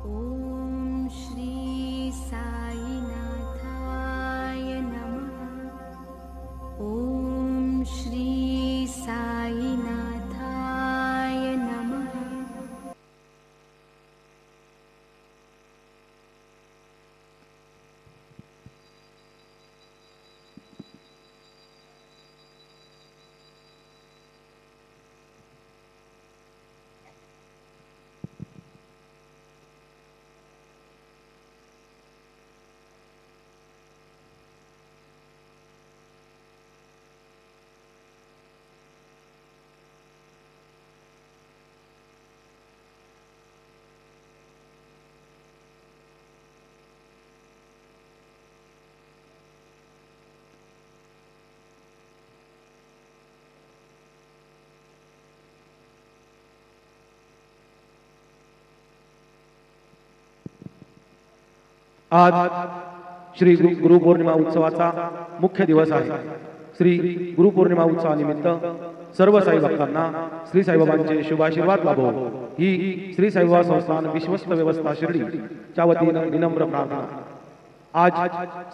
ॐ श्री साईनाथाय नमः। ॐ श्री साईनाथाय नमः। आज श्री गुरुपौर्णिमा उत्सवाचा मुख्य दिवस आहे। श्री गुरुपौर्णिमा उत्सवानिमित्त सर्व साई भक्तांना श्री साईबाबांचे शुभाशीर्वाद लाभो ही श्री साईबाबा संस्थान विश्वस्त व्यवस्था शिर्डी च्या वतीने विनम्र प्रार्थना। आज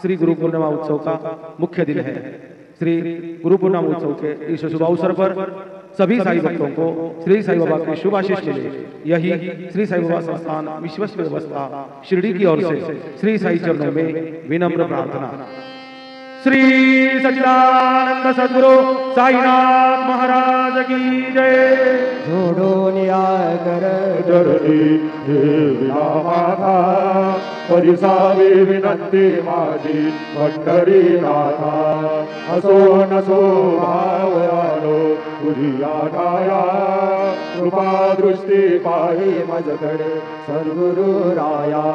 श्री गुरुपौर्णिमा उत्सव का मुख्य दिन है। श्री गुरुपौर्णिमा उत्सव के इस शुभ अवसर पर सभी साई भक्तों को श्री साई बाबा के शुभ आशीष मिले, यही श्री साई बाबा संस्थान विश्वस्त व्यवस्था शिरडी की ओर से श्री साई चरणों में विनम्र प्रार्थना। श्री सच्चिदानंद सद्गुरु साईनाथ महाराज की जय। जोडो न्याय कर चरणी देविना माथा, परिसावी विनंती माझी पंढरीनाथा। असो नसो भावयानो तुझी आठाया, कृपा दृष्टी पाही मजकडे सद्गुरु राया।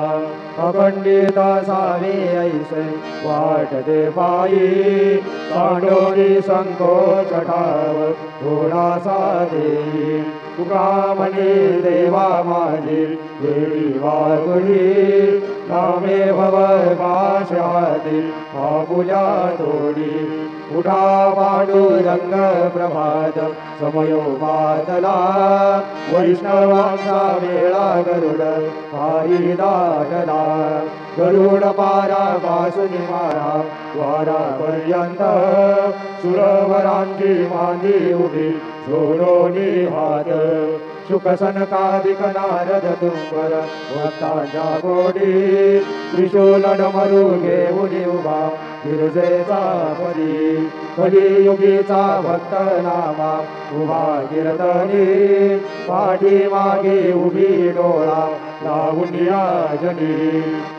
अखंडित असावे ऐसे वाट दे पायी, सांडोनी संकोच ठाव थोडासा देई। तुका म्हणे देवा माझी वेळी वागुडी, नामे भव पाशादी आपुल्या तोडी। उठा पांडुरंग प्रभात समयो बादला, वैष्णवांचा मेळा गरुड पायी दाटला। गरुड पारा वासुनी मारा द्वारापर्यंत, सुरवरांची मांदी उभी जोडोनी हात। शुक सनकादिक नारद तुंबर भक्तांच्या गोडी, त्रिशूल डमरू घेऊन उभा गिरजेचा परी। कलियुगीचा भक्त नामा उभा कीर्तनी, पाठी मागे उभी डोळा लावून याजनी।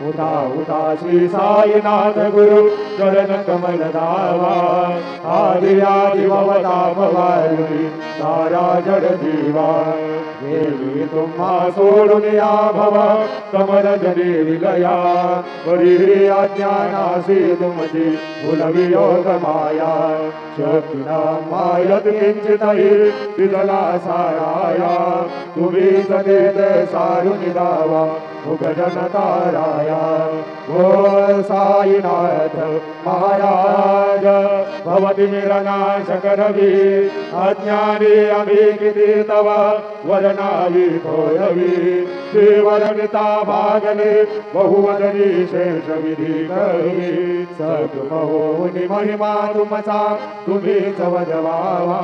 उठा उठा श्री साईनाथ गुरु चरण कमल धावा, आदि आदि भवतापवारुणी तारा जड जीवा। देवी तुम्हा सोडून या भव कमल जनी विलया, परी अज्ञानासी तुमची भुलवी योग माया। शक्तीना मायत किंचितही विदला साराया, तुम्ही सदेत सारुनी दावा मुखजन ताराया। बोल साईनाथ महाराज भवति निरनाश करवी, अज्ञानी आम्ही किती तव वरनावी थोरवी। श्रीवरणिता भागले बहुवदनी शेष विधी कवी, सद्गुणी महिमा तुमचा तुम्हीच वदवावा।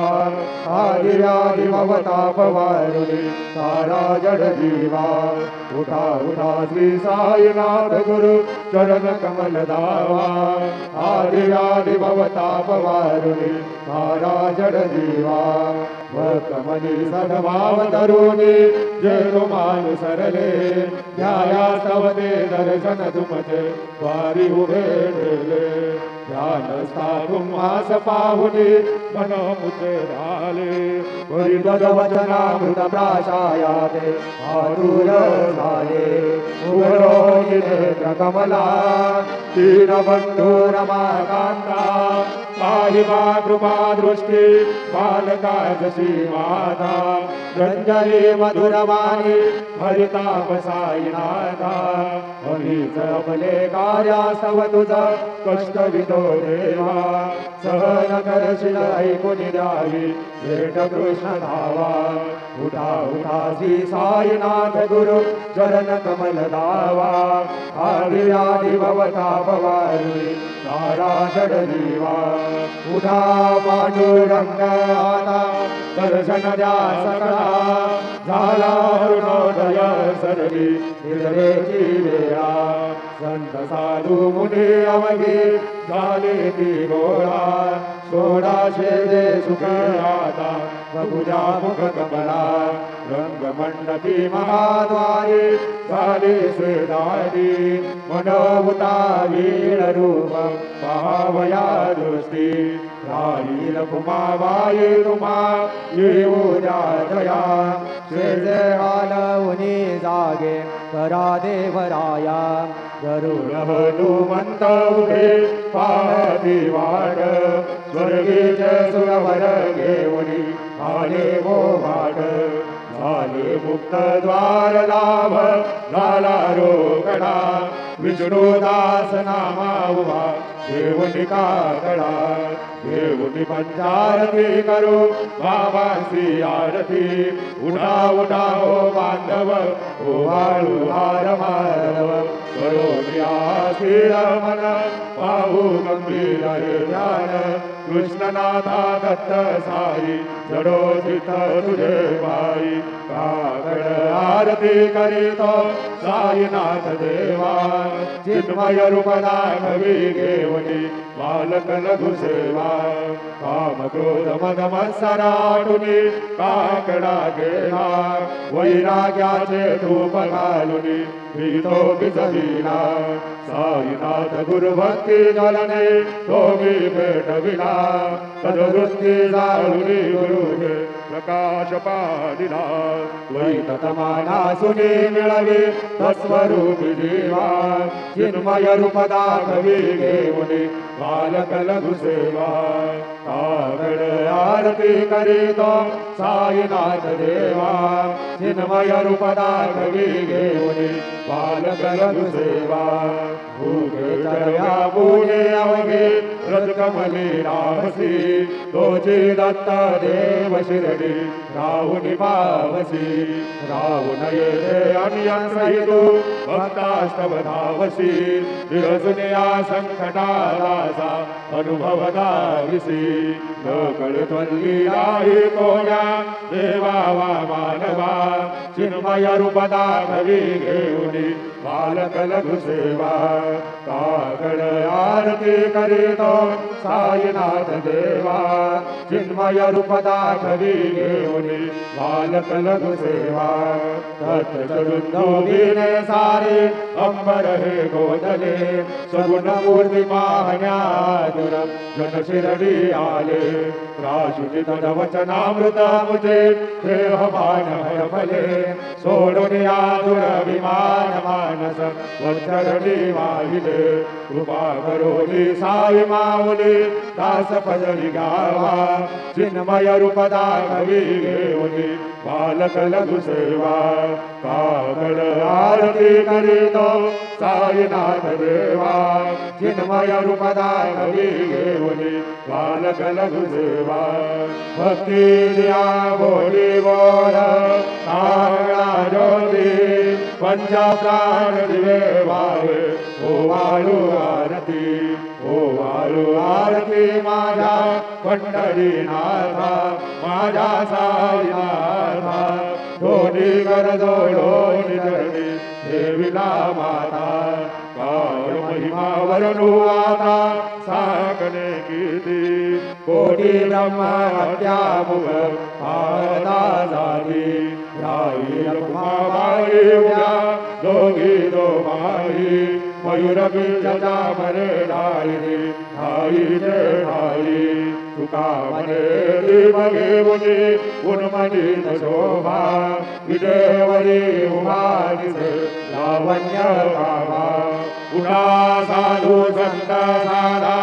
आदि आदि भवतापवारुणी तारा जड जीवा। उठा उठा श्री साईनाथ गुरु चरण कमल धावा, आदि आदि भवतापवारुणी तारा जड जीवा। कमली सद्भाव तरुणी जय मान सरले, ध्याया तव दे दर्शन तुमचे द्वारी उभे ठेले। ध्यानस्था तुम्हास पाहुनी मन मुचराले, वचनामृत प्राशायाते आतुर झाले। उघडो नेत्र कमला दीनबंधू रमाकांता, साहिबा कृपा दृष्टी बालका जशी माता रंजनी मधुरवाणी हरिताप साईनाथा अमीच आपले कार्यासव तुझा कष्ट विदो देवा सहन करशील ऐकून द्यावी भेट कृष्ण धावा उठा उठा श्री साईनाथ गुरु चरण कमल दावा आदि आदि भवताप वारी तारा जडजीवा उठा पांडुरंग आता दर्शन द्या सकळा झाला अरुणोदय सर्वी निद्रेची वेळा संत साधू मुनी अवघे झाले ती गोळा सोळाशे दे सुखे आता बघुजा मुख कमला रंगमंडपी महाद्वारे झाले श्वेदारी मनोभूता वीण रूप पाहावया दृष्टी राहील कुमाबाई तुम्हा येऊ द्या दया शेजे हालवुनी जागे करा देवराया गरुड हनुमंत उभे पाहती वाट स्वर्गीचे सुरवर घेऊनी आले वो वाट झाले मुक्त द्वार लाभ झाला रोकडा विष्णुदास नामा उभा देवनी काकडा देवनी पंचारती करू बाबांची आरती उठा उठा हो बांधव हो वाळू हार माधव करो स्थिर मन पाहू गंभीर ध्यान कृष्णनाथा दत्त साई जडो चित तुझे बाई काकड आरती करीतो साईनाथ देवा चिन्मय रूप दाखवी घेवनी बालक लघु सेवा काम क्रोध मद मत्सराटुनी काकडा गेला वैराग्याचे धूप घालुनी प्रीतो बिजविला साईनाथ गुरु भक्ती जलने तो मी भेटविला तदवृत्ती जाळुनी गुरुने प्रकाश पाडिला द्वैतमाना सुनी मिळवी तस्वरूपी जीवा चिन्मय रूप दाखवी घेऊनी बालक लघु सेवा काकड आरती करीतो साईनाथ देवा चिन्मय रूप दाखवी घेऊनी बालक लघु सेवा भूगे चरया भूगे अवघे रजकमली रावसी तोची दत्त देव शिरडी राहुनी पावसी राहुन येथे अन्यन सहितू भक्तास्तव धावसी विरजुनिया संकटालासा अनुभव दाविसी नकळ त्वल्ली नाही कोण्या देवा वा मानवा चिन्मय रूप दाखवी घेऊनी बालक लघु सेवा काकड आरती करीतो साईनाथ देवा चिन्मय रूप दाखवी घेऊनी बालक लघु सेवा तत्चरुंदोबीने सारे अंबर हे गोदले सगुण मूर्ती पाहण्यातुर जन शिरडी आले प्राशुचित वचनामृत मुझे देहमान भले सोडून आतुर विमान मानस वचरणी वाहिले कृपा करोनी साई माऊली दास पदरी गावा चिन्मय रूप दाखवी घेऊनी बालक लघु सेवा काकड आरती करीतो साईनाथ देवा चिन्मय रूप दाखवी घेऊनी बालक लघु सेवा भक्ती दिया बोली बोल काकडा ज्योती पंच प्राण दिवे वावे ओ वाळू आरती ओ वाळू आरती माझ्या पंढरीनाथा माझ्या साईनाथा दोन्ही कर जोडोनी धरणी देवीला माता काय महिमा वर्णू आता साकने किती कोटी ब्रह्म हत्या मुग आदा झाली याई लक्ष्माबाई उद्या दोघी दो माई मयूर बीजचा मरे डाळी ठाई जे ठाई तुका मने दीप घेऊनी उन्मनी शोभा विदेवरी उभा दिसे लावण्य गावा उठा साधू संत साधा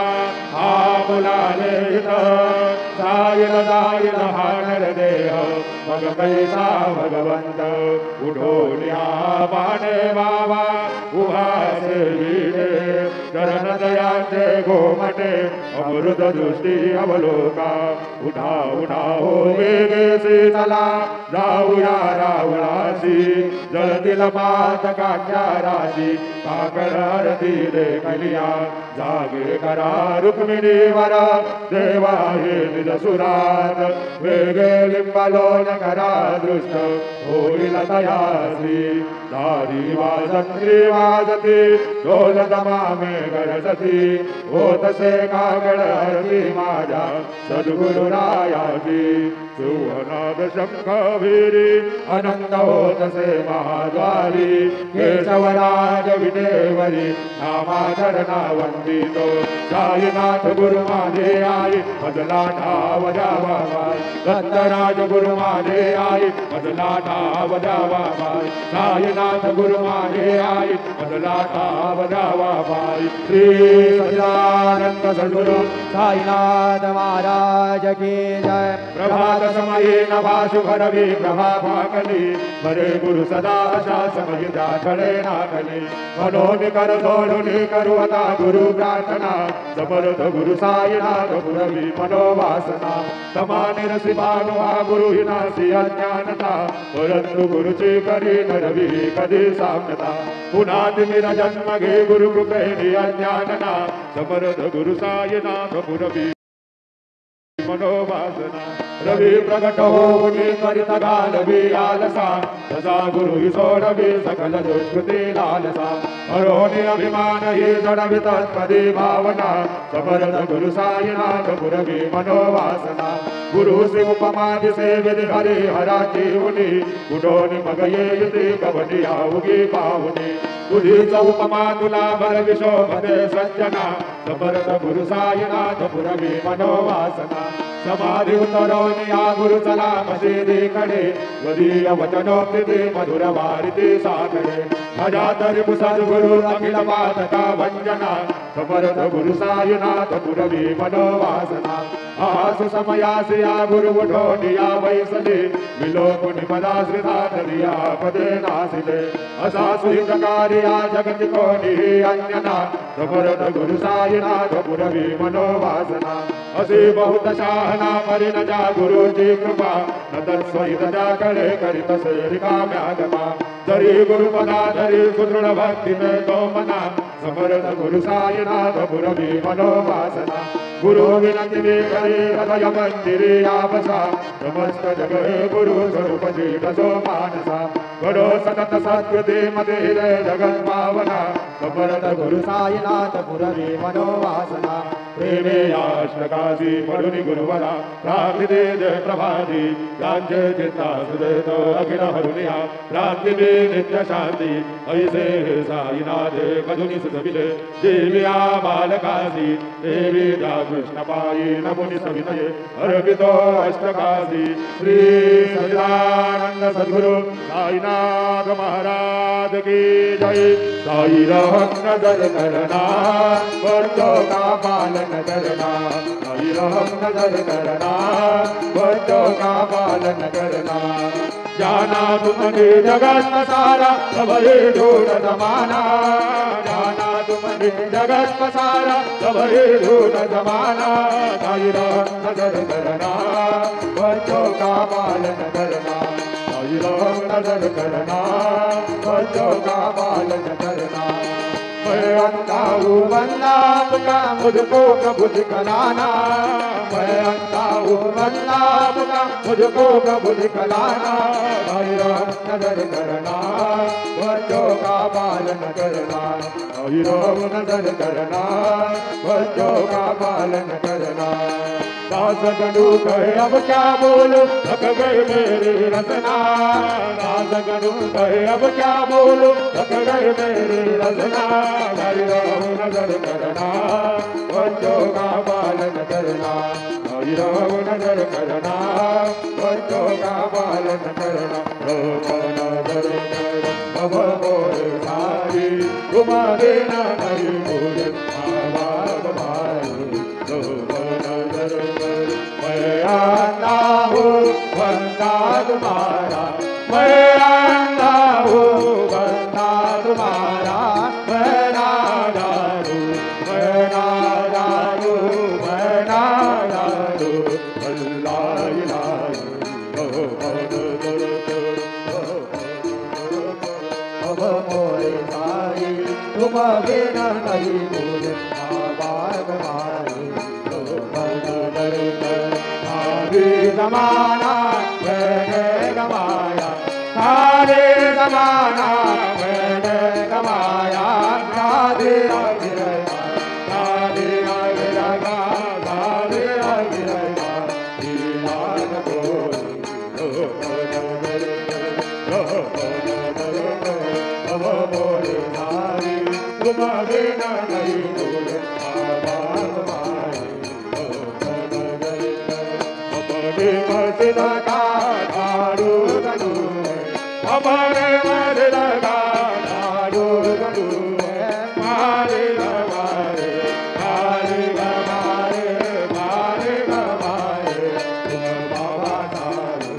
हा मुला आले इथं जाईल जाईल हा नरदेह मग कैसा भगवंत उठून या पाने बाबा उभास लिहिले चरण दयाचे गोमटे अमृत दृष्टी अवलोका उठा उठा हो वेगेसी चला जाऊया रावळासी जळतील पातकाच्या राशी काकड आरती देखलिया जागे करा रुक्मिणीवर देवा हे निज सुरात वेगे लिंबालोन करा दृष्ट होईल तयासी दारी वाजंत्री वाजती ढोल दमामे गरजती होतसे काकड आरती माझ्या सद्गुरुरायाची सुवनाद शंखवीरी आनंद होतसे महाद्वारी केशवराज विदेवरी नामाचरणा वंदितो साईनाथ गुरु माझे आई मजला ठाव जावा माय दत्तराज गुरु माझे आई मजला ठाव जावा माय साईनाथ गुरु माझे आई मजला ठाव जावा माय श्री सच्चिदानंद सद्गुरु साईनाथ महाराज की जय प्रभात समये नभा शुभ रवि प्रभा भाकली बरे गुरु सदा आशा समय जाठळे नाकली मनोनिकर सोडुनी करुवता गुरु प्रार्थना समर्थ गुरु साईनाथ गुरवी मनोवासना समानिरसी भानुहा गुरु हिनासी अज्ञानता परंतु गुरुची करी नरवी कधी साम्यता पुन्हा तिमिर जन्म घे गुरु कृपेनी अज्ञानना समर्थ गुरु साईनाथ गुरवी मनोवासना रवी प्रगट होऊनी त्वरित घालवी आलसा तसा गुरु ही सोडवी सकल दुष्कृती लालसा हरोनी अभिमान ही जडवी तत्पदी भावना समर्थ गुरु साईनाथ गुरवी मनोवासना गुरु से उपमा दिसे विधि हरि हराची उनी कुडोनी मग येती कवटी आउगी पाहुनी तुझीच उपमा तुला बर विशोभते सज्जना समर्थ गुरु साईनाथ गुरवी मनोवासना समाधि उतरवनी या गुरु चला मशिदी कडे वदीय वचनोक्ती मधुर वारिती साकडे भजा तरी सद्गुरु अखिल पातका वंजना समर्थ गुरु साईनाथ गुरवी मनोवासना आसु समयासी या गुरु उठोनिया वैसले विलोकुनि पदाश्रिता तरिया पदे नासिले असा सुहि प्रकारे या जगति कोणी अन्यना समर्थ गुरु साईनाथ गुरवी मनोवासना असे बहुत शाहना परिण जा गुरुची कृपा नतर स्वहित त्याकडे करीत से रिकाम्यागमा जरी गुरुपदा धरी सुदृढ भक्ती में तो मना समर्थ गुरु साईनाथ गुरवी मनोवासना गुरु विनती में करे हृदय मंदिरे यावसा समस्त जग गुरु स्वरूप जीवसो मानसा गडो सतत सत्कृते मते जगत पावना समर्थ गुरु साईनाथ गुरवी मनोवासना प्रेमे याष्टकासी पडुनि गुरुवरा प्राप्तिदे जय प्रभाती राज्य चित्ता सुदेत अखिल हरुनिया प्राप्ति में नित्य शांति ऐसे साईनाथ कधुनि सुधविले देविया बालकासी देवी जा कृष्ण पाई नमुनि सविनये अर्पितो अष्टकासी श्री सच्चिदानंद सद्गुरु साईनाथ महाराज की जय साई रहम नजर करना बच्चों का पालन करना साई रहम नजर करना बच्चों का पालन करना जाना तुमने जगत पसारा सबरे ढूंढ जमाना जाना तुमने जगत पसारा सबरे ढूंढ जमाना साई रहम नजर करना बच्चों का पालन करना साई रहम नजर करना बच्चों का पालन करना मैं अंधा हूँ बंदा का मुझको प्रभु दिखलाना मैं अंधा हूँ बंदा का मुझको प्रभु दिखलाना साई रहम नजर करना बच्चों का पालन करना साई रहम नजर करना बच्चों का पालन करना दास गणु कहे अब क्या बोलो थक गए मेरी रचना दास गणु कहे अब क्या बोलो थक गए मेरी रचना साई रहम नजर करना बच्चों का पालन करना साई रहम नजर करना बच्चों का पालन करना नजर अब मोरे सारी घुमा देना नहीं मुझे आवाज भाई तुम्हारा मैं अंधा हूँ बंदा तुम्हारा मैं ना जानू मैं ना जानू मैं ना जानू अल्लाह इलाही अब मोरे साई तुम बिना नहीं मुझे बाग मारी आगे जमाना मैंने गवाया सारे जमाना मैंने गवाया राधे राधे राधे राधे राधा राधे राधे राधा दीवान अब मोरे नारी तुम बिना नहीं बोले आवाज मारी अपने मस्जिद का झाड़ू गलू अपने मस्जिद का झाड़ू गलू मारे गवारे मारे गवारे मारे गवारे तुम बाबा सारे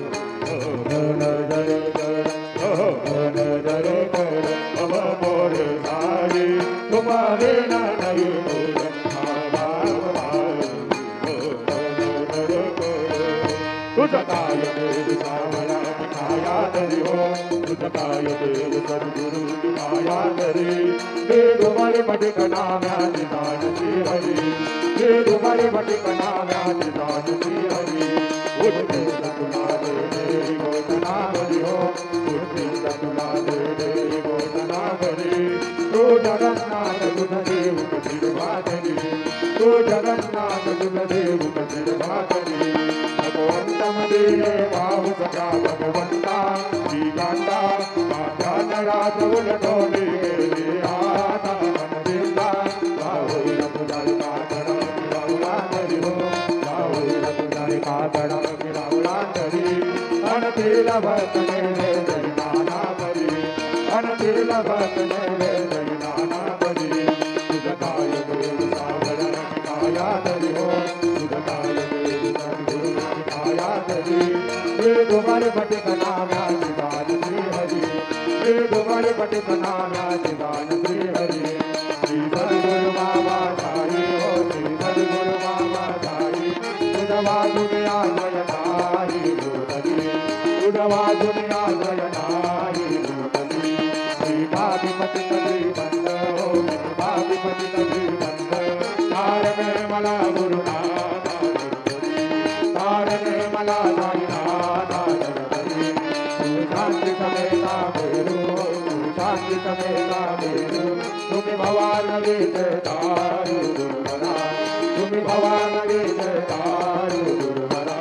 नजर कर अब मोरे सारी तुम बिना नहीं बोले तुझकाय देव सावरा दिखाया धरी हो तुझकाय देव सद्गुरु दिखाया धरी हे तुम्हारे भटकना व्याधि दान श्री हरि हे तुम्हारे भटकना व्याधि दान श्री हरि उठते सतुला दे देवी गोतना भरी हो उठते सतुला दे देवी गोतना भरी तो जगन्नाथ तुझ देव कथिर बाधरी तो जगन्नाथ तुझ देव कथिर बाधरी भगवंतमध्ये भाव सखा भगवंता श्रीकांता माझ्या नरात उलटवले गेले आता मनदिला होईल तुझा काकडा फिरावला तरी हो होईल तुझा काकडा फिरावला तरी अनतेला भक्तने जय नाना परी अनतेला भक्तने जय नाना परी तुझ काय देव सावरा काया तरी हो तुझ काय देव सद्गुरु काया तरी हे तुम्हारे भटकना व्याधि दान श्री हरि हे तुम्हारे भटकना व्याधि दान श्री हरि श्री सद्गुरु बाबा साई हो श्री सद्गुरु बाबा साई तुझवा दुनिया जयनारी भूतली तुझवा दुनिया जयनारी भूतली श्री भाभिपति कधी बंद हो भाभिपति कधी बंद तारणे मला गुरुनाथ तारणे मला साईनाथ तू शांती समेता भेरू तू शांती समेता भेरू तुम्ही भवानवी तारू गुरुवरा तुम्ही भवानवी तारू गुरुवरा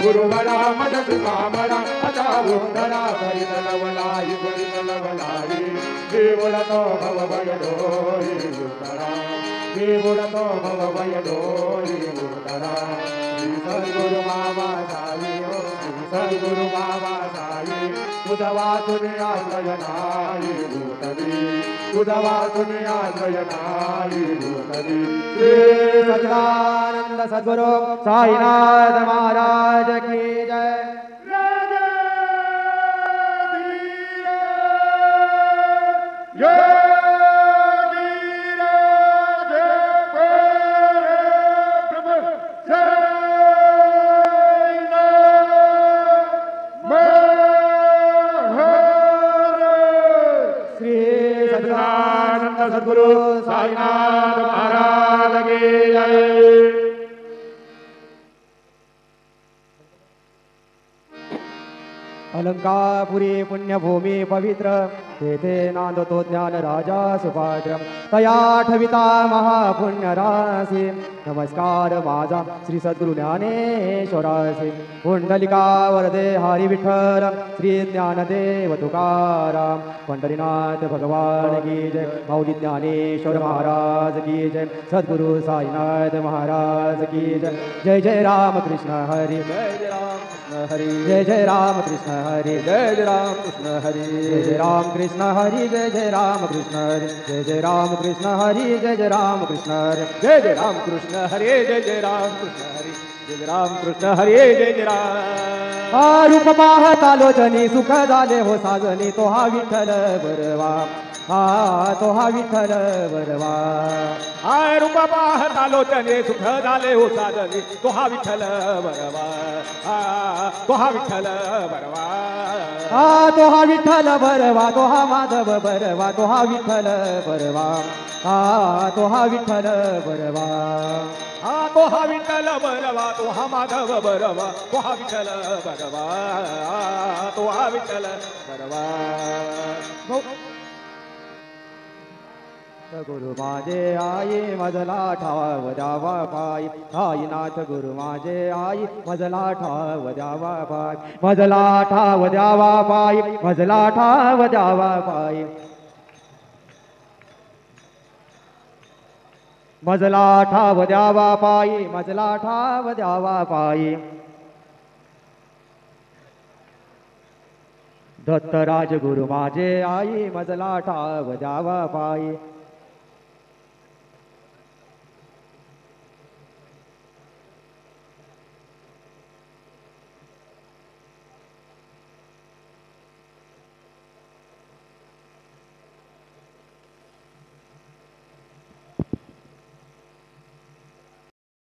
गुरुवरा मदत कामरा अजा उंदरा परितलवलाई परितलवलाई देवळतो भव भयडोरी उतरा देवळतो भव भयडोरी उतरा श्री सद्गुरु बाबा साई हो श्री सद्गुरु बाबा साई तुझवा दुनिया जयनारी भूतली तुझवा दुनिया जयनारी भूतली श्री सच्चिदानंद सद्गुरु साईनाथ महाराज की जय सद्गुरु साईनाथ महाराज की जय। अलंकापुरी पुण्यभूमी पवित्र तेथे नांदतो ज्ञान राजा सुपात्र तया ठविता महापुण्यरासी नमस्कार माझा श्री सद्गुरु ज्ञानेश्वरासी पुंडलिका वरदे हरी विठ्ठल श्री ज्ञानदेव तुकाराम पंढरीनाथ भगवान की जय माऊली ज्ञानेश्वर महाराज की जय सद्गुरु साईनाथ महाराज की जय जय जय राम कृष्ण हरि जय जय राम हरि जय जय राम कृष्ण हरि जय जय राम कृष्ण हरि जय जय राम कृष्ण हरि जय जय राम कृष्ण हरि जय जय राम कृष्ण हरि जय जय राम कृष्ण हरि जय जय राम कृष्ण हरि जय जय राम कृष्ण हरि जय जय राम कृष्ण हरि जय जय राम हा रूप पाहता लोचनी सुख झाले हो साजनी तो हा विठ्ठल बरवा हा तो हा विठ्ठल बरवा आय रूप पाहता लोचने सुख झाले हो साजनी तो हा विठ्ठल बरवा तो हा विठ्ठल बरवा हा तो हा विठ्ठल बरवा तो हा माधव बरवा तो हा विठ्ठल बरवा हा तो हा विठ्ठल बरवा हा तो हा विठ्ठल बरवा तो हा माधव बरवा तो हा विठ्ठल बरवा तो हा विठ्ठल बरवा गुरु माझे आई मजला ठाव द्यावा पाय साईनाथ गुरु माझे आई मजला ठाव द्यावा पाय मजला ठाव द्यावा पाय मजला ठाव द्यावा पाय मजला ठाव द्यावा पायी मजला ठाव द्यावा पायी दत्तराज गुरु माझे आई मजला ठाव द्यावा पायी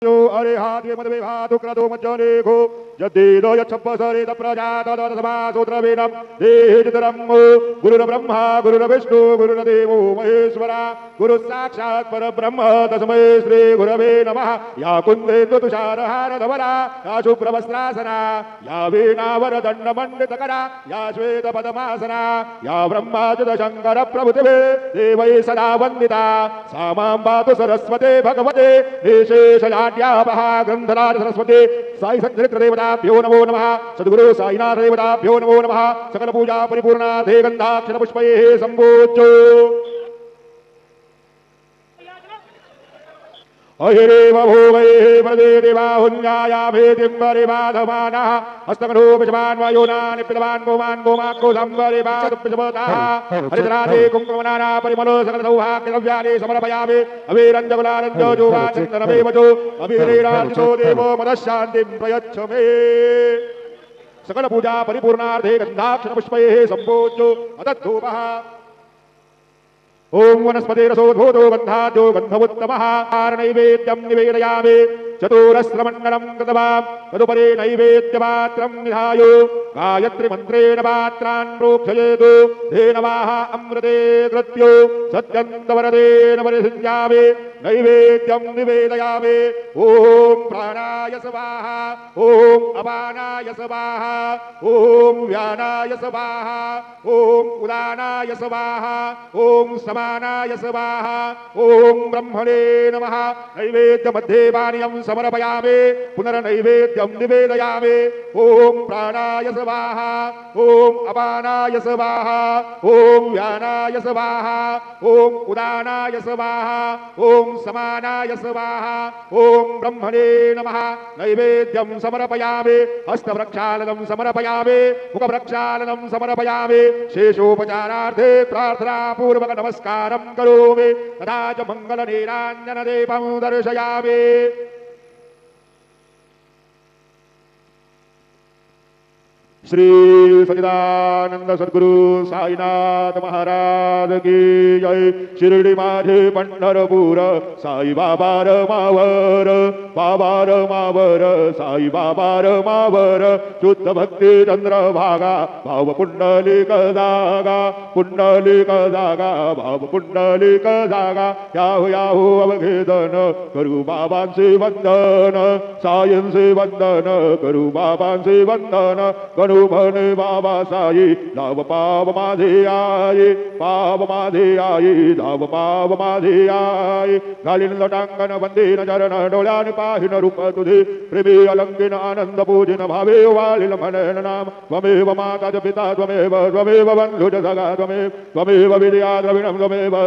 अरे हाथे मदवे हाथु क्रदो मज्जनेको जद्दीदो यच्छप्पसरे तप्रजात तदसमासूत्रवेनम देहितरम गुरुर्ब्रह्मा गुरुर्विष्णु गुरुर्देवो महेश्वरा गुरु साक्षात् परब्रह्म तस्मै श्री गुरवे नमः या कुन्देन्दु तुषारहार धवला या शुभ्रवस्त्रासना या वीणावरदण्डमण्डितकरा या श्वेतपदमासना या ब्रह्माच्युत शङ्कर प्रभृतिभे देवै सदा वन्दिता सा मां पातु सरस्वते भगवते निशेषजाड्यापहा ग्रन्थराज सरस्वती साई सच्चरित्र देवताभ्यो नमो नमः सद्गुरु साईनाथ देवताभ्यो नमो नमः सकल पूजा परिपूर्णार्थे गन्धाक्षर पुष्पैः सम्पूज्यो अहिरेव भूवैः प्रदेति बाहुन्यायाभेतिं परिबाधमानः हस्तकनोपशमान् वायोनानि पितवान् गोमान् गोमाक्को संवरिबाधुपशमताः हरिद्रादे कुङ्कुमनाना परिमलो सकलसौभाग्यद्रव्याणि समर्पयामि अभिरञ्जकुलारञ्जोजुवाचन्दनमेव चो अभिरेराजितो देवो मनःशान्तिं प्रयच्छ मे सकल पूजा परिपूर्णार्थे गन्धाक्षर पुष्पैः सम्पूज्यो अतद्धूपः ओम वनस्पतिरसोद्भूतो गन्धाद्यो गन्धवुत्तमः नैवेद्यं निवेदयामि चतुरस्रमण्डलं कृत्वा तदुपरि नैवेद्यपात्रं निधाय गायत्रीमन्त्रेण पात्रान् प्रोक्षयेतु धेनवाः अमृते कृत्यो सत्यन्तवरदेन परिषिञ्जामि नैवेद्यं निवेदयामि ॐ प्राणाय स्वाहा ॐ अपानाय स्वाहा ॐ व्यानाय स्वाहा ॐ उदानाय स्वाहा ॐ समानाय स्वाहा ॐ ब्रह्मणे नमः नैवेद्यमध्ये पानीयं समर्पयामि पुनर्नैवेद्यं निवेदयामि ॐ प्राणाय स्वाहा ॐ अपानाय स्वाहा ॐ व्यानाय स्वाहा ॐ उदानाय स्वाहा ॐ समानाय स्वाहा ॐ ब्रह्मणे नमः नैवेद्यं समर्पयामि हस्तप्रक्षालनं समर्पयामि मुखप्रक्षालनं समर्पयामि शेषोपचारार्थे प्रार्थनापूर्वक नमस्कारं करोमि तथा च मङ्गलनीराञ्जनदीपं दर्शयामि श्री सच्चिदानंद सद्गुरु साईनाथ महाराज की जय शिर्डी माझे पंढरपूर साई बाबा मावर बाबा मावर साई बाबा मावर शुद्ध भक्ती चंद्रभागा भाव पुंडलिक जागा भाव पुंडलिक जागा याहू याहू अवघेदन करू बाबांचे वंदन सायंचे वंदन करू बाबांचे वंदन गणू म्हणे बाबा साई धाव पाव माझे आई पाव माझे आई धाव पाव माझे आई घालीन लटांगण वंदीन चरण डोळ्याने पाहिन रूप तुझे प्रेमी अलंकिन आनंद पूजिन भावे वाळील म्हणेन नाम त्वमेव माता च पिता त्वमेव बंधुज सगा त्वमेव विद्या द्रविणं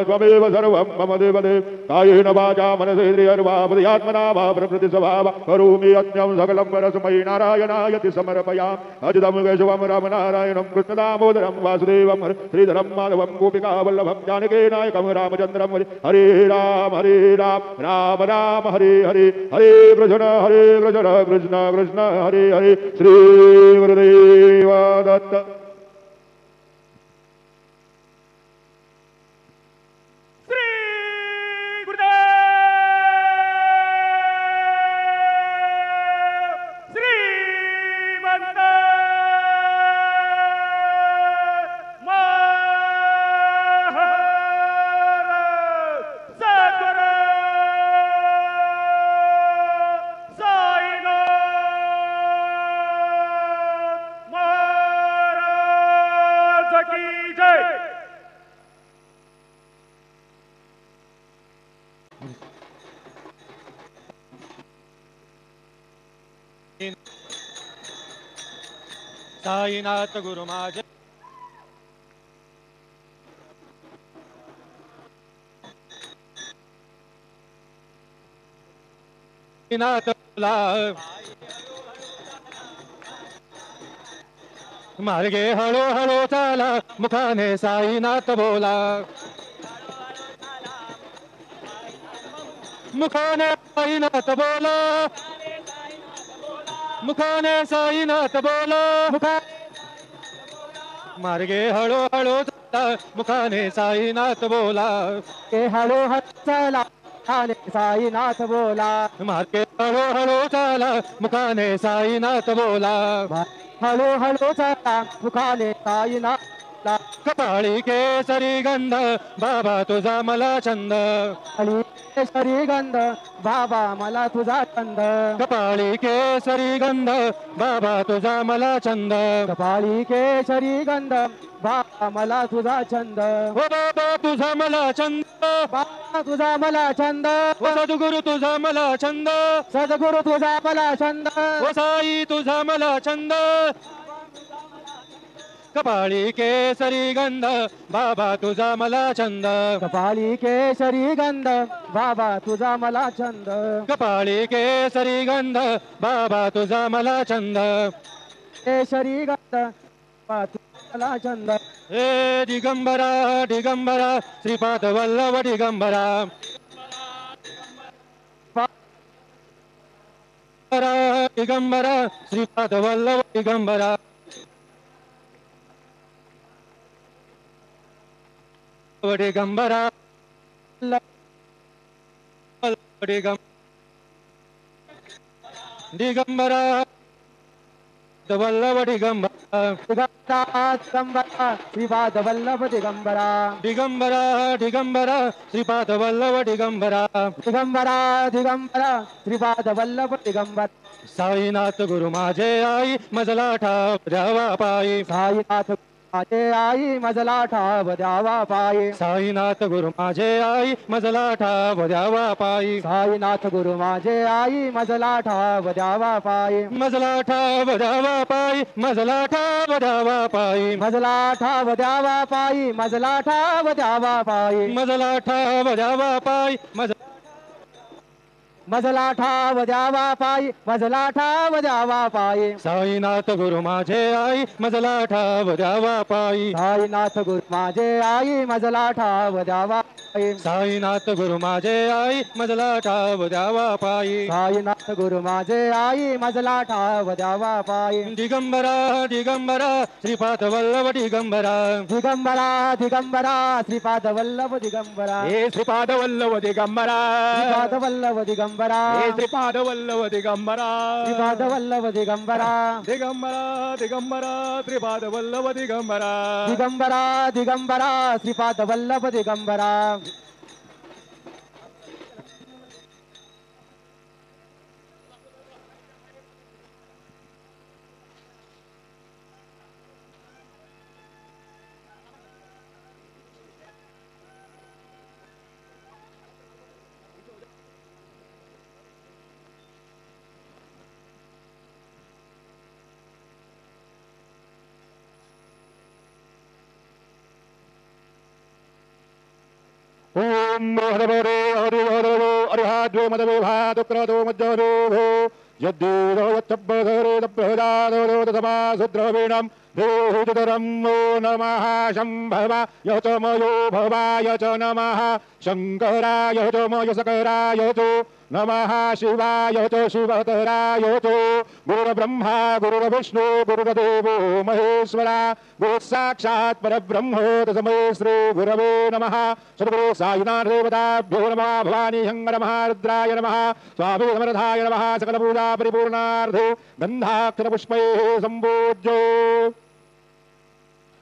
त्वमेव सर्वं मम देवदेव कायेन वाचा मनसेन्द्रियर्वा बुद्ध्यात्मना वा प्रकृति स्वभाव करोमि यज्ञं सकलं परस्मै नारायणायति समर्पयामि अजितं केशवं रामनारायणं कृष्णदामोदरं वासुदेवं श्रीधरं माधवं गोपिकावल्लभं जानकीनायकं रामचन्द्रं हरे राम राम राम हरे हरे हरे कृष्ण कृष्ण कृष्ण हरे हरे श्री गुरुदेव दत्त। साईनाथ गुरु माझे नाथ बोला मार्गे हळू हळू चाला मुखाने साईनाथ बोला मुखाने साईनाथ बोला मुखाने साईनाथ बोला मार्गे हळू हळू चाला मुखाने साईनाथ बोला के हळू हळू चाला मुखाने साईनाथ बोला मार्गे हळू हळू चाला मुखाने साईनाथ बोला हळू हळू चाला मुखाने साईनाथ कपाळी केसरी गंध बाबा तुझा मला छंद केसरी गंध बाबा मला तुझा छंद कपाळी केसरी गंध बाबा तुझा मला छंद कपाळी केसरी गंध बाबा मला तुझा छंद हो बाबा तुझा मला छंद बाबा तुझा मला छंद हो सद्गुरु तुझा मला छंद सद्गुरु तुझा मला छंद हो साई तुझा मला छंद कपाळी केसरी गंध बाबा तुझा मला छंद कपाळी केसरी गंध बाबा तुझा मला छंद कपाळी केसरी गंध बाबा तुझा मला छंद केसरी गंध बाबा तुझा मला छंद हे दिगंबरा दिगंबरा श्रीपाद वल्लभ दिगंबरा दिगंबरा श्रीपाद वल्लभ दिगंबरा दिगंबरा दिगंबरा वल्लभ दिगंबरा दिगंबरा श्रीपाद वल्लभ दिगंबरा दिगंबरा दिगंबरा श्रीपाद वल्लभ दिगंबरा दिगंबरा दिगंबरा श्रीपाद वल्लभ दिगंबरा साईनाथ गुरु माझे आई मजला ठाव द्यावा पायी साईनाथ माझे आई मजला ठाव द्यावा पायी साईनाथ गुरु माझे आई मजला ठाव द्यावा पायी साईनाथ गुरु माझे आई मजला ठाव द्यावा पायी मजला ठाव द्यावा पायी मजला ठाव द्यावा पायी मजला ठाव द्यावा पायी मजला ठाव द्यावा पायी मजला ठाव द्यावा पायी मजला ठाव द्यावा पायी मजला ठाव द्यावा पायी साईनाथ गुरु माझे आई मजला ठाव द्यावा पायी साईनाथ गुरु माझे आई मजला ठाव द्यावा पायी साईनाथ गुरु माझे आई मजला ठाव द्यावा पायी साईनाथ गुरु माझे आई मजला ठाव द्यावा पायी दिगंबरा दिगंबरा श्रीपाद वल्लभ दिगंबरा दिगंबरा दिगंबरा श्रीपाद वल्लभ दिगंबरा हे श्रीपाद वल्लभ दिगंबरा श्रीपाद वल्लभ दिगंबरा श्रीपाद वल्लभ दिगंबरा श्रीपाद वल्लभ दिगंबरा दिगंबरा दिगंबरा श्रीपाद वल्लभ दिगंबरा दिगंबरा दिगंबरा श्रीपाद वल्लभ दिगंबरा ओम हरवरे हरि हरवो अरिहाद्वे मदवे भादुक्रदो मज्जरो यद्दीरो यच्छब्बधरे दब्बदादो दमा सुद्रवीणं देहितरं वो नमः शम्भवाय च मयो भवाय च नमः शङ्कराय च मयो सकराय च नमः शिवाय च शिवतराय च गुरुर्ब्रह्मा गुरुर्विष्णु गुरुर्देवो महेश्वरा गुरुसाक्षात् परब्रह्म तस्मै श्री गुरवे नमः सद्गुरु साईनाथ देवताभ्यो नमः भवानी हंगर नमः रुद्राय नमः स्वामी समर्थाय नमः सकल पूजा परिपूर्णार्थे गंधाक्षर पुष्पैः संपूज्यो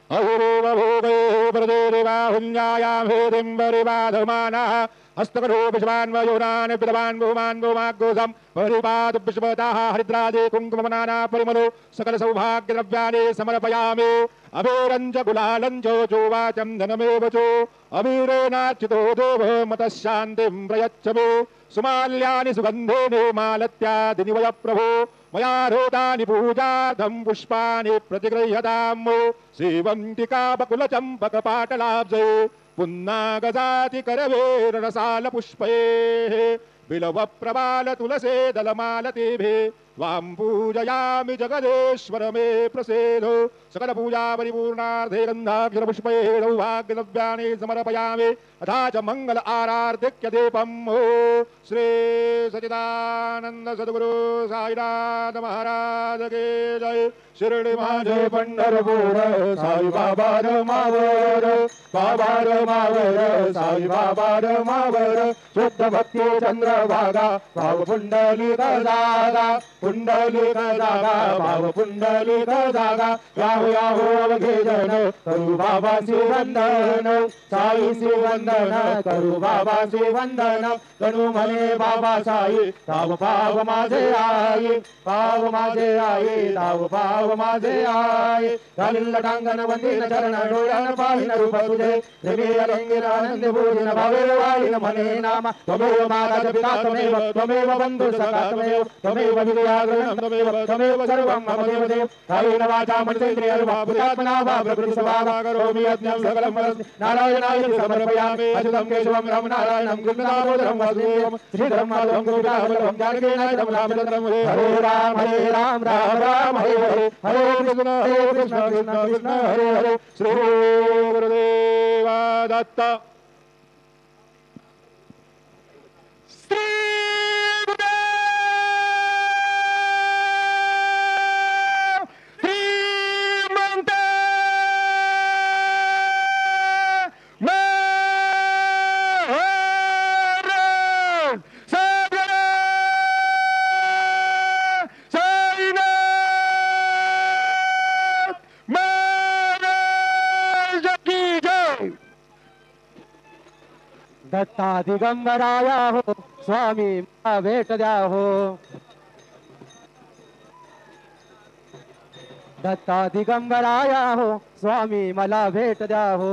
अहिरेव भोगैः प्रदेदेवा हुञ्जायां हेदिम्बरिवाधमानः हस्तकरो विश्वान्वयोनान् विद्वान् बहुमान् बहुमाग्गोसं परिपाद विश्वताः हरिद्रादे कुङ्कुमनाना परिमलो सकल सौभाग्यद्रव्याणि समर्पयामि अबीरञ्च गुलालञ्च चोवाचं धनमेव चो अबीरेणार्चितो देवो मतः शान्तिं प्रयच्छ मे सुमाल्यानि सुगन्धेन मालत्यादिनि वय प्रभो मया रोदानि पूजार्थं पुष्पाणि प्रतिगृह्यताम् सेवन्तिका बकुलचम्पकपाटलाब्जे पुन्नागजाति करवेरणसाल पुष्पैः बिलव प्रबाल तुलसे दलमालतेभे त्वां पूजयामि जगदेश्वर मे प्रसेदो सकल पूजा परिपूर्णार्थे गन्धाक्षर पुष्पैः सौभाग्यद्रव्याणि समर्पयामि तथा च मंगल आरार्धिक्य दीपम् श्री सच्चिदानंद सद्गुरु साईनाथ महाराज के जय शिर्डी माझे पंढरपूर साई बाबा मावर बाबा मावर साई बाबा मावर शुद्ध भक्ती चंद्रभागा भाव पुंडलिक जागा पुंडलिक जागा भाव पुंडलिक जागा याहो याहो अवघे जन करू बाबांचे वंदन साईचे वंदन करू बाबांचे वंदन गणू म्हणे बाबा साई ताव पाव माझे आई पाव माझे आई ताव पाव माझे आई घालिल टांगण वंदीन चरण डोळ्यान पाहिन रूप तुझे देवी अलंगिर आनंद भोजन भावे वाळीन म्हणे नाम त्वमेव माता पिता त्वमेव बंधु सखा त्वमेव विद्यागुणं त्वमेव सर्वं मम देवदेव कायेन वाचा मनसेन्द्रियर्वा बुद्ध्यात्मना वा प्रकृतिस्वभावा करोमि यज्ञं सकलं परस्मै नारायणाय समर्पयामि अच्युतं केशवं रामनारायणं कृष्णदामोदरं वासुदेवं श्रीधरं माधवं गोपिकावल्लभं जानकीनाथं रामचन्द्रं हरे राम राम राम हरे हरे हरे कृष्ण कृष्ण कृष्ण हरे हरे श्री गुरुदेवा दत्त दत्ता दिगंबराया हो स्वामी मला भेट द्या हो दत्ता दिगंबराया हो स्वामी मला भेट द्या हो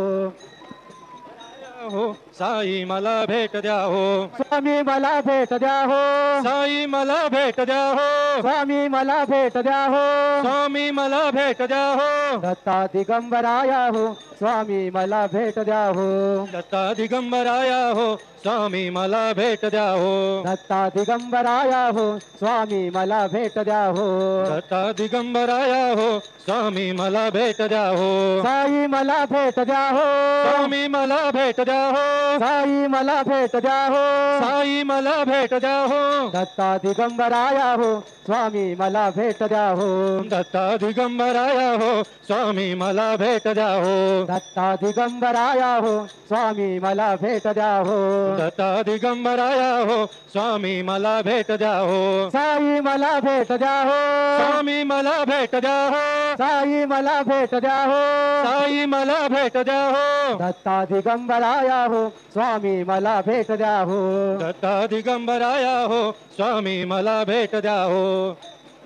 हो साई मला भेट द्या हो स्वामी मला भेट द्या हो साई मला भेट द्या हो स्वामी मला भेट द्या हो स्वामी मला भेट द्या हो दत्ता दिगंबराया हो स्वामी मला भेट द्या हो दत्ता दिगंबराया हो स्वामी मला भेट द्या हो दत्ता दिगंबराया हो स्वामी मला भेट द्या हो दत्ता दिगंबराया हो स्वामी मला भेट द्या हो साई मला भेट द्या हो स्वामी मला भेट द्या हो साई मला भेट द्या हो साई मला भेट द्या हो दत्ता दिगंबराया हो स्वामी मला भेट द्या हो दत्ता दिगंबराया हो स्वामी मला भेट द्या हो दत्ता दिगंबराया हो स्वामी मला भेट द्या हो दत्ता दिगंबराया हो स्वामी मला भेट द्या हो साई मला भेट द्या हो स्वामी मला भेट द्या हो साई मला भेट द्या हो साई मला भेट द्या हो दत्ता दिगंबराया हो स्वामी मला भेट द्या हो दत्ता दिगंबराया हो स्वामी मला भेट द्या हो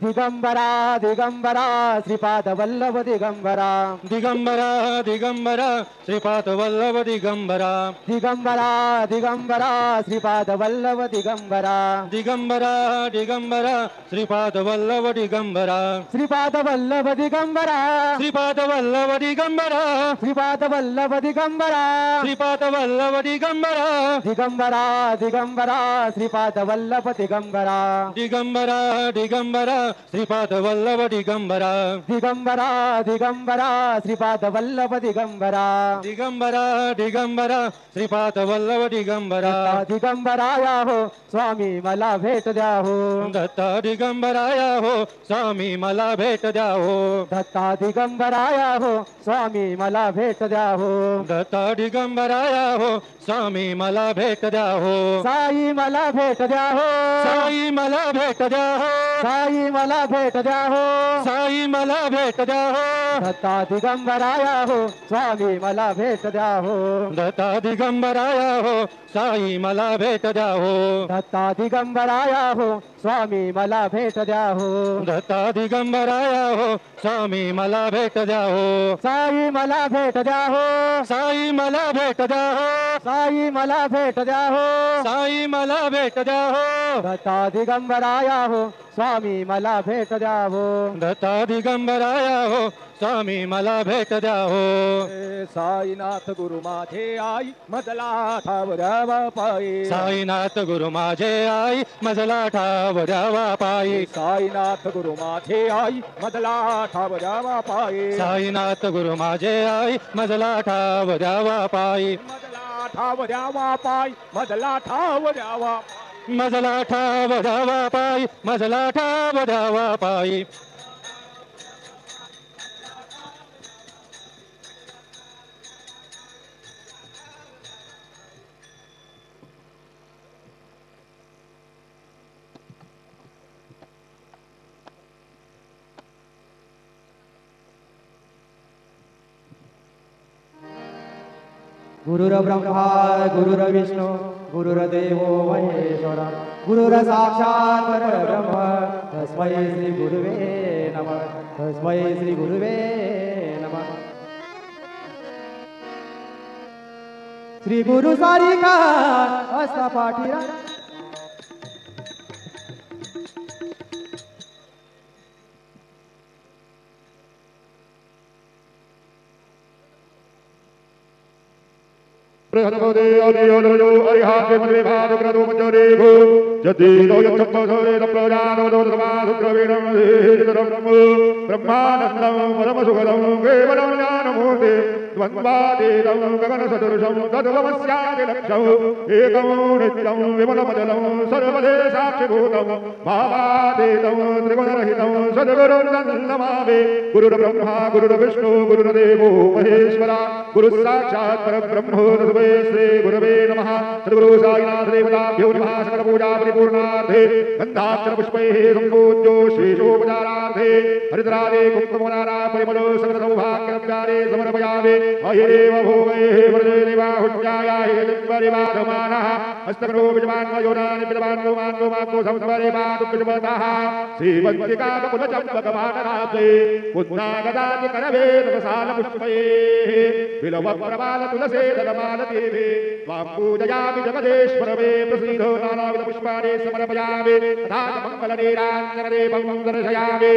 दिगंबरा दिगंबरा श्रीपाद वल्लभ दिगंबरा दिगंबरा दिगंबरा श्रीपाद वल्लभ दिगंबरा दिगंबरा दिगंबरा श्रीपाद वल्लभ दिगंबरा दिगंबरा दिगंबरा श्रीपाद वल्लभ दिगंबरा श्रीपाद वल्लभ दिगंबरा श्रीपाद वल्लभ दिगंबरा श्रीपाद वल्लभ दिगंबरा श्रीपाद वल्लभ दिगंबरा दिगंबरा दिगंबरा श्रीपाद वल्लभ दिगंबरा दिगंबरा दिगंबरा श्रीपाद वल्लभ दिगंबरा दिगंबरा दिगंबरा श्रीपाद वल्लभ दिगंबरा दिगंबरा दिगंबरा श्रीपाद वल्लभ दिगंबरा दिगंबराया हो स्वामी मला भेट द्या हो दत्ता दिगंबराया हो स्वामी मला भेट द्या हो दत्ता दिगंबराया हो स्वामी मला भेट द्या हो दत्ता दिगंबराया हो स्वामी मला भेट द्या हो साई मला भेट द्या हो साई मला भेट द्या हो साई मला भेट द्या हो साई मला भेट द्या हो दत्ता दिगंबराया हो स्वामी मला भेट द्या हो दत्ता दिगंबराया हो साई मला भेट द्या हो दत्ता दिगंबराया हो स्वामी मला भेट द्या हो दत्ता दिगंबराया हो स्वामी मला भेट द्या हो साई मला भेट द्या हो साई मला भेट द्या हो साई मला भेट द्या हो साई मला भेट द्या हो दत्ता दिगंबराया हो स्वामी मला भेट द्या हो दत्ता दिगंबराया हो स्वामी मला भेट द्या हो साईनाथ गुरु माझे आई मजला ठावऱ्यावा पायी साईनाथ गुरु माझे आई मजला ठावऱ्यावा पायी साईनाथ गुरु माझे आई मजला ठावऱ्यावा पायी साईनाथ गुरु माझे आई मजला ठावऱ्यावा पायी मजला ठावऱ्यावा पायी मजला ठावऱ्यावा मजला ठावऱ्यावा पायी मजला ठावऱ्यावा पायी गुरुर्ब्रह्मा गुरुर्विष्णू गुरुर्देवो महेश्वरा गुरुर साक्षात् परब्रह्म तस्मै श्री गुरुवे नमः तस्मै श्री गुरुवे नमः श्री गुरु सारिका असा पाठीरा प्रहदपदे अदियोदयो अरिहाते मदे भादुक्रदो मंजरेभो जतिनो यच्छप्पसरे तप्रजानो दोतमासुक्रवीणं हेतरम् ब्रह्मानन्दं परमसुखदं केवलं ज्ञानमूर्ते द्वन्द्वातीतं गगनसदृशं तद्वमस्यादिलक्ष्यं एकं नित्यं विमलमजलं सर्वदे साक्षिभूतं भावातीतं त्रिगुणरहितं सद्गुरुं नमामि गुरुर्ब्रह्मा गुरुर्विष्णु गुरुर्देवो महेश्वरा गुरुस्साक्षात् परब्रह्म तस्मै श्री गुरवे नमः सद्गुरु साईनाथ देवताभ्यो नमः सकल पूजा परिपूर्णार्थे गन्धाक्षर पुष्पैः सम्पूज्यो शेषोपचारार्थे हरिद्रादे कुङ्कुमनारा परिमलो सकल सौभाग्यव्यारे समर्पयामि महेदेव भोगैः वरदेवाहुण्यायाः दिव्यरिवाधमानः हस्तकरो विजमान्वयोनानि पितवान्वमान्वमान्वो संस्मरेवादुपजपतः श्रीवन्तिकाकुलचम्पकमानराब्धे पुन्नागदाति करवे तपसालपुष्पैः बिलवप्रमालतुलसेदलमालदेवे त्वां पूजयामि जगदेश्वर मे प्रसीद नानाविधपुष्पाणि समर्पयामि तथा मङ्गलनीराञ्जनदेवं दर्शयामि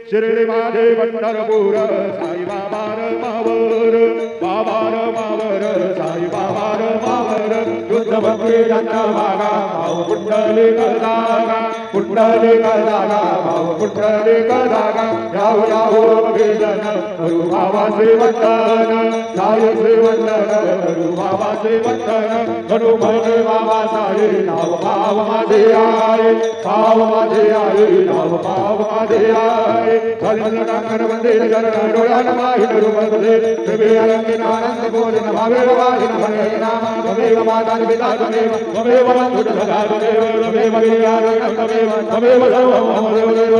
शिर्डिमाधे पंढरपूर साई बाबार मावर बाबार मावर साई बाबार मावर युद्धभक्ती जन्मभागा भाव कुंडली कदागा भाव कुंडली कदागा याव याव वेदन गुरु बाबा श्रीवंदन साई श्रीवंदन गुरु बाबा श्रीवंदन हनुमते बाबा साई नाव भाव माझे आये भाव माझे आये नाव भाव माझे आये कलिंगडाकर वंदे चरण डोळ्यान माहिन रूपदे देवे अलंकिन आनंद बोलिन भावे वाहिन भले नाम भवे माता पिता त्वमेव त्वमेव बन्धुः सखा त्वमेव त्वमेव विद्यारण्यं त्वमेव त्वमेव सर्वं मम देवदेव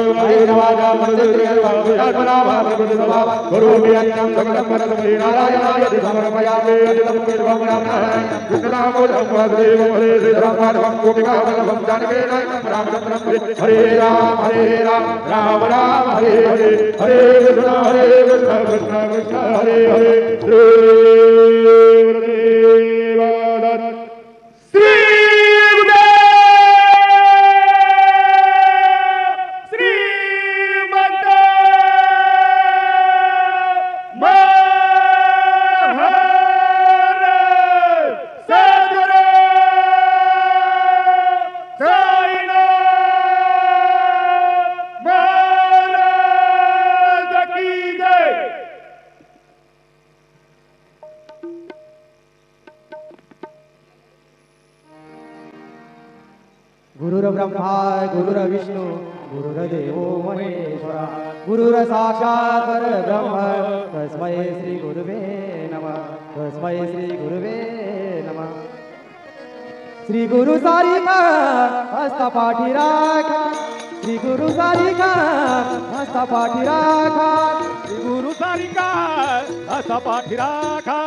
नवाजा मनोदेवयात्मना प्रभुदेवा करोमि अन्यं सकलं परस्मै नारायणाय समर्पयामि अदितं केवलं नारायणं कृष्णनामोदं वासुदेव हरे श्रीराम माधवं गोपिकावल्लभं जानकीनायकं रामचन्द्रं हरे राम राम राम हरे हरे हरे कृष्ण कृष्ण कृष्ण हरे हरे श्री गुरुर्ब्रह्मा गुरुर्विष्णु गुरुर्देवो महेश्वरा गुरुर साक्षात् परब्रह्म तस्मै श्री गुरुवे नमः तस्मै श्री गुरुवे नमः श्री गुरु सारिका हस्ता पाठी राखा श्री गुरु सारिका हस्ता पाठी राखा श्री गुरु सारिका असा पाठी राखा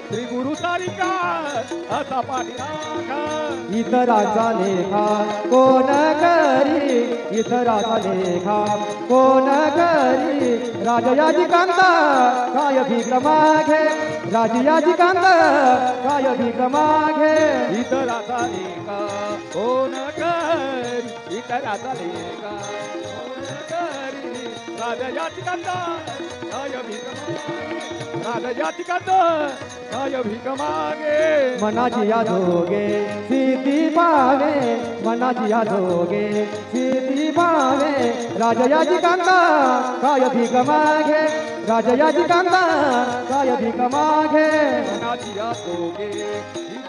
श्री गुरु सारिका असा पाठी राखा इतराचा लेखा कोण करी इतराचा लेखा कोण करी राजयाची कांता काय भीक मागे राजयाची कांता काय भीक मागे इतराचा लेखा कोण करी इतराचा लेखा कोण करी राजयाची कांता काय भीक मागे राजयाची कांता काय भीक मागे मनाची या दोघे सिद्धी पावे मनाची या दोघे सिद्धी पावे राजयाची कांता काय भीक मागे राजयाची कांता काय भीक मागे मनाची या दोघे